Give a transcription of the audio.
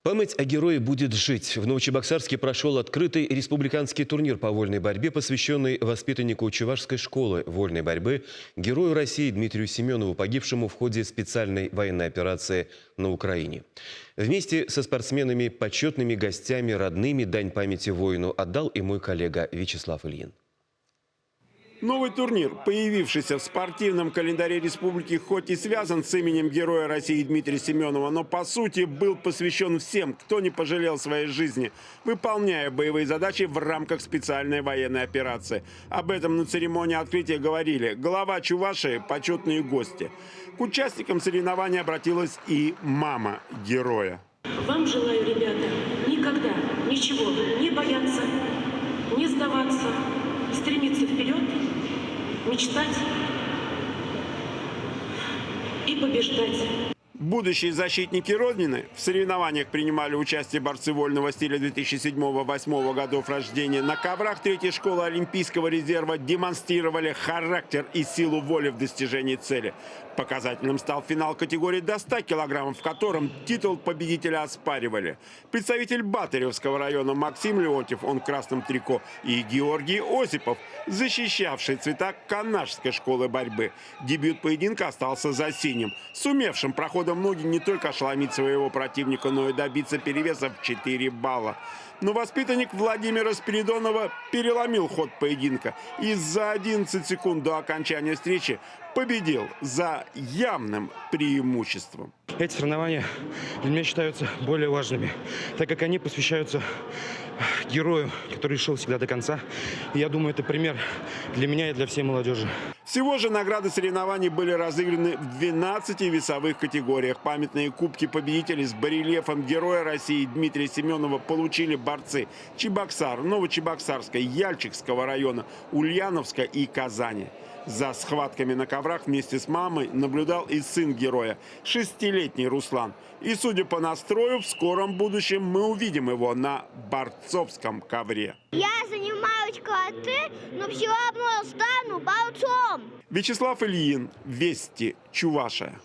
Память о герое будет жить. В Новочебоксарске прошел открытый республиканский турнир по вольной борьбе, посвященный воспитаннику Чувашской школы вольной борьбы, герою России Дмитрию Семенову, погибшему в ходе специальной военной операции на Украине. Вместе со спортсменами, почетными гостями, родными дань памяти воину отдал и мой коллега Вячеслав Ильин. Новый турнир, появившийся в спортивном календаре республики, хоть и связан с именем Героя России Дмитрия Семенова, но по сути был посвящен всем, кто не пожалел своей жизни, выполняя боевые задачи в рамках специальной военной операции. Об этом на церемонии открытия говорили глава Чувашии, почетные гости. К участникам соревнований обратилась и мама героя. Вам желаю, ребята, никогда ничего не бояться, не сдаваться, стремиться вперед, мечтать и побеждать. Будущие защитники Родины в соревнованиях принимали участие борцы вольного стиля 2007-2008 годов рождения. На коврах третьей школы Олимпийского резерва демонстрировали характер и силу воли в достижении цели. Показательным стал финал категории до 100 килограммов, в котором титул победителя оспаривали представитель Батыревского района Максим Леонтьев, он в красном трико, и Георгий Осипов, защищавший цвета Канашской школы борьбы. Дебют поединка остался за синим, сумевшим проходом ноги не только ошеломить своего противника, но и добиться перевеса в 4 балла. Но воспитанник Владимира Спиридонова переломил ход поединка и за 11 секунд до окончания встречи победил за явным преимуществом. Эти соревнования для меня считаются более важными, так как они посвящаются герою, который шел всегда до конца. И я думаю, это пример для меня и для всей молодежи. Всего же награды соревнований были разыграны в 12 весовых категориях. Памятные кубки победителей с барельефом Героя России Дмитрия Семенова получили борцы Чебоксар, Новочебоксарска, Яльчикского района, Ульяновска и Казани. За схватками на коврах вместе с мамой наблюдал и сын героя, 6-летний Руслан. И, судя по настрою, в скором будущем мы увидим его на борцовском ковре. Я занимаюсь карате, но все равно стану борцом. Вячеслав Ильин, Вести, Чувашия.